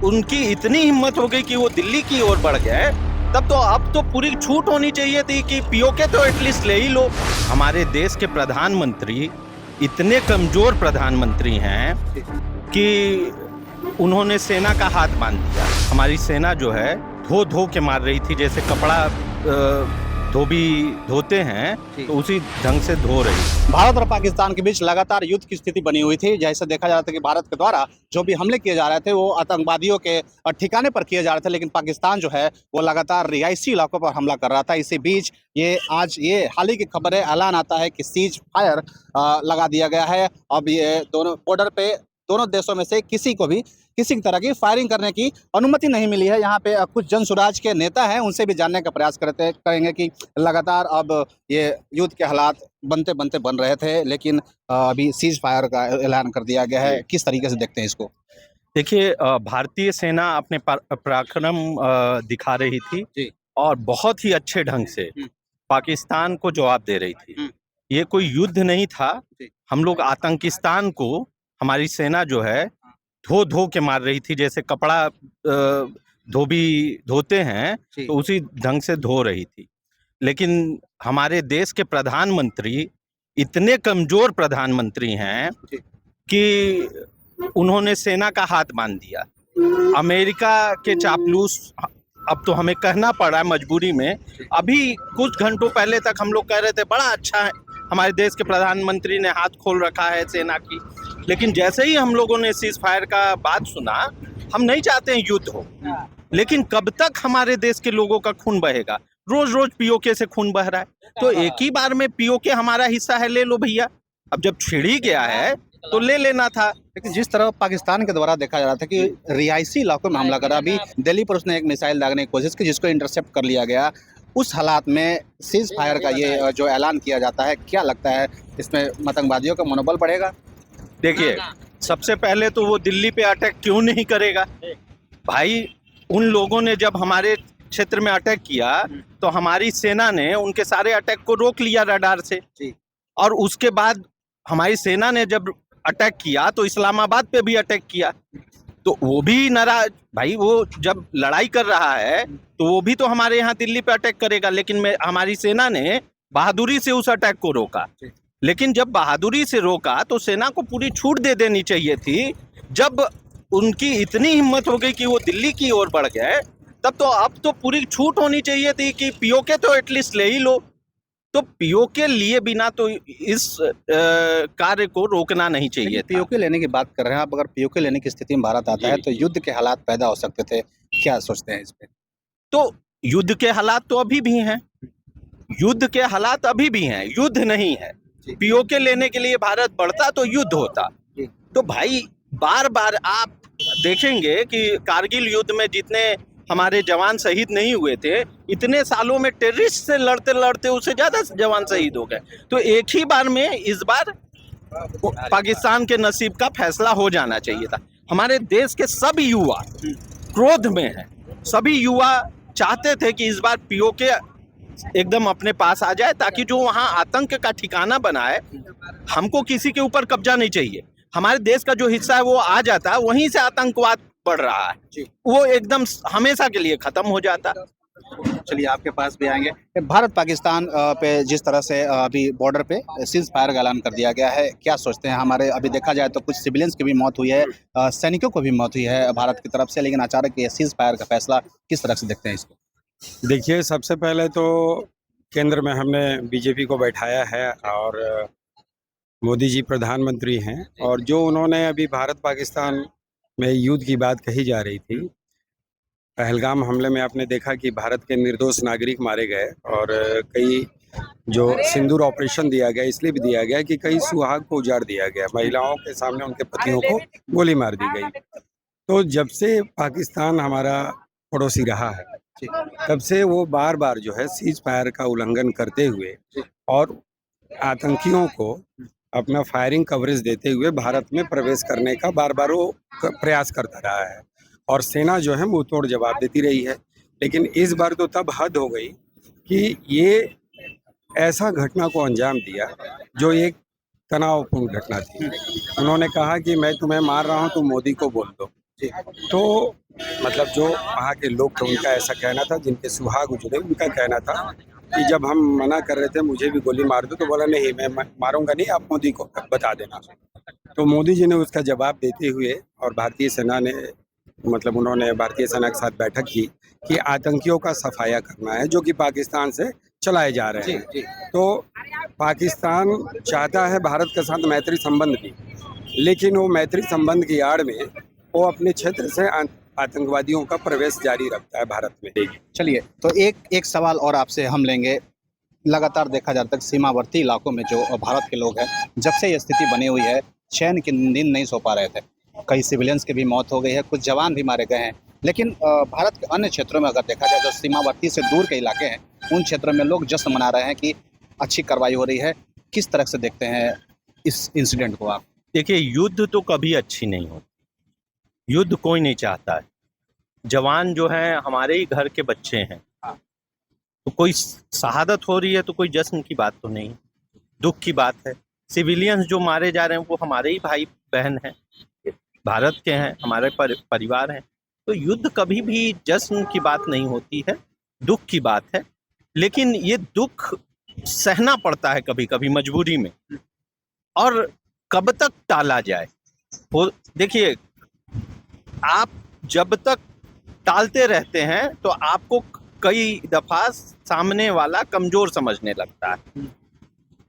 उनकी इतनी हिम्मत हो गई कि वो दिल्ली की ओर बढ़ गए, तब तो अब तो पूरी छूट होनी चाहिए थी कि पीओके तो एटलीस्ट ले ही लो। हमारे देश के प्रधानमंत्री इतने कमजोर प्रधानमंत्री हैं कि उन्होंने सेना का हाथ बांध दिया। हमारी सेना जो है धो धो के मार रही थी, जैसे कपड़ा धोबी धोते हैं तो उसी ढंग से धो रही। भारत और पाकिस्तान के बीच लगातार युद्ध की स्थिति बनी हुई थी। जैसे देखा जा रहा था कि भारत के द्वारा जो भी हमले किए जा रहे थे वो आतंकवादियों के ठिकाने पर किए जा रहे थे, लेकिन पाकिस्तान जो है वो लगातार रिहायशी इलाकों पर हमला कर रहा था। इसी बीच आज ये हाल ही की खबर है, ऐलान आता है कि सीज फायर लगा दिया गया है। अब ये दोनों बॉर्डर पे दोनों देशों में से किसी को भी किसी तरह की फायरिंग करने की अनुमति नहीं मिली है। यहाँ पे कुछ जन सुराज के नेता हैं, उनसे भी जानने का प्रयास करेंगे कि लगातार अब ये युद्ध के हालात बनते बनते बन रहे थे, लेकिन अभी सीज फायर का ऐलान कर दिया गया है। किस तरीके से देखते हैं इसको? देखिए, भारतीय सेना अपने पराक्रम दिखा रही थी और बहुत ही अच्छे ढंग से पाकिस्तान को जवाब दे रही थी। ये कोई युद्ध नहीं था। हम लोग आतंकिस्तान को, हमारी सेना जो है धो धो के मार रही थी, जैसे कपड़ा धोबी धोते हैं तो उसी ढंग से धो रही थी। लेकिन हमारे देश के प्रधानमंत्री इतने कमजोर प्रधानमंत्री हैं कि उन्होंने सेना का हाथ बांध दिया। अमेरिका के चापलूस, अब तो हमें कहना पड़ रहा है मजबूरी में। अभी कुछ घंटों पहले तक हम लोग कह रहे थे बड़ा अच्छा है, हमारे देश के प्रधानमंत्री ने हाथ खोल रखा है सेना की। लेकिन जैसे ही हम लोगों ने सीज फायर का बात सुना, हम नहीं चाहते हैं युद्ध हो, लेकिन कब तक हमारे देश के लोगों का खून बहेगा? रोज रोज पीओके से खून बह रहा है, तो एक ही बार में पीओके हमारा हिस्सा है, ले लो भैया। अब जब छिड़ ही गया है तो ले लेना था। लेकिन जिस तरह पाकिस्तान के द्वारा देखा जा रहा था कि रिहायशी इलाकों में हमला करा, अभी दिल्ली पर उसने एक मिसाइल दागने की कोशिश की जिसको इंटरसेप्ट कर लिया गया। उस हालात में सीज फायर का ये जो ऐलान किया जाता है, क्या लगता है इसमें आतंकवादियों का मनोबल बढ़ेगा? देखिए, सबसे पहले तो वो दिल्ली पे अटैक क्यों नहीं करेगा भाई? उन लोगों ने जब हमारे क्षेत्र में अटैक किया तो हमारी सेना ने उनके सारे अटैक को रोक लिया रडार से। और उसके बाद हमारी सेना ने जब अटैक किया तो इस्लामाबाद पे भी अटैक किया, तो वो भी नाराज भाई। वो जब लड़ाई कर रहा है तो वो भी तो हमारे यहाँ दिल्ली पे अटैक करेगा, लेकिन हमारी सेना ने बहादुरी से उस अटैक को रोका। लेकिन जब बहादुरी से रोका तो सेना को पूरी छूट दे देनी चाहिए थी। जब उनकी इतनी हिम्मत हो गई कि वो दिल्ली की ओर बढ़ गए, तब तो अब तो पूरी छूट होनी चाहिए थी कि पीओके तो एटलीस्ट ले ही लो। तो पीओके लिए बिना तो इस कार्य को रोकना नहीं चाहिए। पीओके लेने की बात कर रहे हैं आप, अगर पीओके लेने की स्थिति में भारत आता है तो युद्ध के हालात पैदा हो सकते थे, क्या सोचते हैं इस पे? तो युद्ध के हालात तो अभी भी हैं, युद्ध के हालात अभी भी हैं, युद्ध नहीं है। पीओके लेने के लिए भारत बढ़ता तो युद्ध होता। तो भाई बार बार आप देखेंगे कि कारगिल युद्ध में जितने हमारे जवान शहीद नहीं हुए थे, इतने सालों में टेररिस्ट से लड़ते लड़ते उससे ज्यादा जवान शहीद हो गए। तो एक ही बार में इस बार पाकिस्तान के नसीब का फैसला हो जाना चाहिए था। हमारे देश के सब युवा क्रोध में हैं, सभी युवा चाहते थे कि इस बार पीओके एकदम अपने पास आ जाए, ताकि जो वहां आतंक का ठिकाना बना है, हमको किसी के ऊपर कब्जा नहीं चाहिए। हमारे देश का जो हिस्सा है वो आ जाता, वहीं से आतंकवाद बढ़ रहा है, वो एकदम हमेशा के लिए खत्म हो जाता। चलिए आपके पास भी आएंगे। भारत पाकिस्तान पे जिस तरह से अभी बॉर्डर पे सीज फायर का ऐलान कर दिया गया है, क्या सोचते हैं? हमारे अभी देखा जाए तो कुछ सिविलियंस की भी मौत हुई है, सैनिकों को भी मौत हुई है भारत की तरफ से, लेकिन अचानक ये सीज फायर का फैसला किस तरह से देखते हैं इसको? देखिए, सबसे पहले तो केंद्र में हमने बीजेपी को बैठाया है और मोदी जी प्रधानमंत्री हैं, और जो उन्होंने अभी भारत पाकिस्तान में युद्ध की बात कही जा रही थी, पहलगाम हमले में आपने देखा कि भारत के निर्दोष नागरिक मारे गए, और कई जो सिंदूर ऑपरेशन दिया गया इसलिए भी दिया गया कि कई सुहाग को उजाड़ दिया गया, महिलाओं के सामने उनके पतियों को गोली मार दी गई। तो जब से पाकिस्तान हमारा पड़ोसी रहा है, तब से वो बार बार जो है सीज फायर का उल्लंघन करते हुए और आतंकियों को अपना फायरिंग कवरेज देते हुए भारत में प्रवेश करने का बार बार वो प्रयास करता रहा है, और सेना जो है मुंह तोड़ जवाब देती रही है। लेकिन इस बार तो तब हद हो गई कि ये ऐसा घटना को अंजाम दिया जो एक तनावपूर्ण घटना थी। उन्होंने कहा कि मैं तुम्हें मार रहा हूं, तुम मोदी को बोल दो। तो मतलब जो वहाँ के लोग थे उनका ऐसा कहना था, जिनके सुहाग उजड़े उनका कहना था कि जब हम मना कर रहे थे मुझे भी गोली मार दो, तो बोला नहीं मैं मारूंगा नहीं, आप मोदी को बता देना। तो मोदी जी ने उसका जवाब देते हुए और भारतीय सेना ने मतलब उन्होंने भारतीय सेना के साथ बैठक की कि आतंकियों का सफाया करना है जो कि पाकिस्तान से चलाए जा रहे हैं। तो पाकिस्तान चाहता है भारत के साथ मैत्री संबंध भी, लेकिन वो मैत्री संबंध की आड़ में वो अपने क्षेत्र से आतंकवादियों का प्रवेश जारी रखता है भारत में। चलिए, तो एक सवाल और आपसे हम लेंगे। लगातार देखा जाता है सीमावर्ती इलाकों में जो भारत के लोग हैं, जब से ये स्थिति बनी हुई है, चैन की नींद नहीं सो पा रहे थे। कई सिविलियंस की भी मौत हो गई है, कुछ जवान भी मारे गए हैं। लेकिन भारत के अन्य क्षेत्रों में अगर देखा जाए, जो सीमावर्ती से दूर के इलाके हैं, उन क्षेत्रों में लोग जश्न मना रहे हैं कि अच्छी कार्रवाई हो रही है। किस तरह से देखते हैं इस इंसिडेंट को आप? देखिए, युद्ध तो कभी अच्छी नहीं होती, युद्ध कोई नहीं चाहता है। जवान जो हैं हमारे ही घर के बच्चे हैं, तो कोई शहादत हो रही है तो कोई जश्न की बात तो नहीं, दुख की बात है। सिविलियंस जो मारे जा रहे हैं वो हमारे ही भाई बहन हैं, भारत के हैं, हमारे परिवार हैं। तो युद्ध कभी भी जश्न की बात नहीं होती है, दुख की बात है। लेकिन ये दुख सहना पड़ता है कभी कभी मजबूरी में, और कब तक टाला जाए। वो देखिए, आप जब तक टालते रहते हैं तो आपको कई दफा सामने वाला कमजोर समझने लगता है।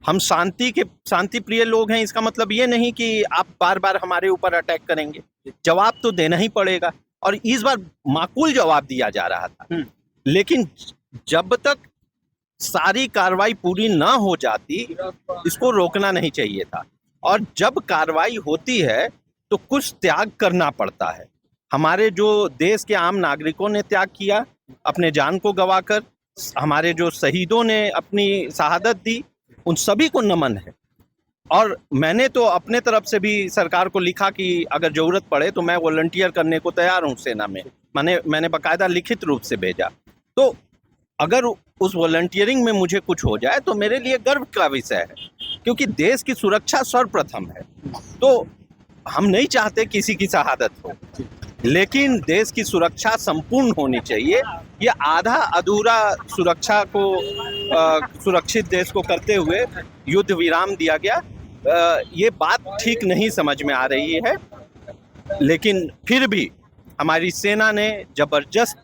हम शांति प्रिय लोग हैं, इसका मतलब ये नहीं कि आप बार बार हमारे ऊपर अटैक करेंगे, जवाब तो देना ही पड़ेगा। और इस बार माकूल जवाब दिया जा रहा था, लेकिन जब तक सारी कार्रवाई पूरी ना हो जाती, इसको रोकना नहीं चाहिए था। और जब कार्रवाई होती है तो कुछ त्याग करना पड़ता है। हमारे जो देश के आम नागरिकों ने त्याग किया, अपने जान को गंवाकर, हमारे जो शहीदों ने अपनी शहादत दी, उन सभी को नमन है। और मैंने तो अपने तरफ से भी सरकार को लिखा कि अगर जरूरत पड़े तो मैं वॉलंटियर करने को तैयार हूँ सेना में। मैंने बाकायदा लिखित रूप से भेजा। तो अगर उस वॉलंटियरिंग में मुझे कुछ हो जाए तो मेरे लिए गर्व का विषय है, क्योंकि देश की सुरक्षा सर्वप्रथम है। तो हम नहीं चाहते किसी की शहादत हो, लेकिन देश की सुरक्षा संपूर्ण होनी चाहिए। ये आधा अधूरा सुरक्षा को सुरक्षित देश को करते हुए युद्ध विराम दिया गया, ये बात ठीक नहीं समझ में आ रही है। लेकिन फिर भी हमारी सेना ने जबरदस्त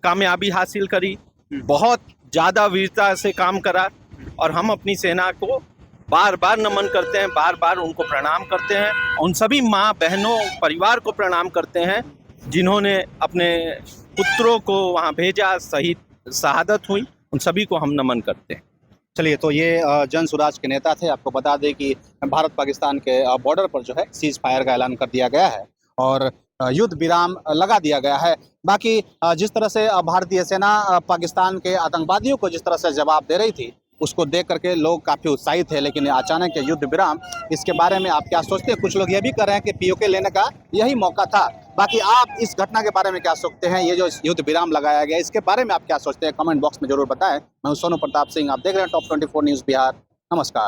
कामयाबी हासिल करी, बहुत ज़्यादा वीरता से काम करा, और हम अपनी सेना को बार बार नमन करते हैं, बार बार उनको प्रणाम करते हैं। उन सभी माँ बहनों परिवार को प्रणाम करते हैं जिन्होंने अपने पुत्रों को वहाँ भेजा, शहादत हुई, उन सभी को हम नमन करते हैं। चलिए, तो ये जन स्वराज के नेता थे। आपको बता दें कि भारत पाकिस्तान के बॉर्डर पर जो है सीज फायर का ऐलान कर दिया गया है और युद्ध विराम लगा दिया गया है। बाकी जिस तरह से भारतीय सेना पाकिस्तान के आतंकवादियों को जिस तरह से जवाब दे रही थी, उसको देख करके लोग काफ़ी उत्साहित थे। लेकिन अचानक युद्ध विराम, इसके बारे में आप क्या सोचते हैं? कुछ लोग ये भी कर रहे हैं कि पीओके लेने का यही मौका था। बाकी आप इस घटना के बारे में क्या सोचते हैं? ये जो युद्ध विराम लगाया गया, इसके बारे में आप क्या सोचते हैं? कमेंट बॉक्स में जरूर बताएं। मैं सोनू प्रताप सिंह, आप देख रहे हैं टॉप 24 न्यूज़ बिहार। नमस्कार।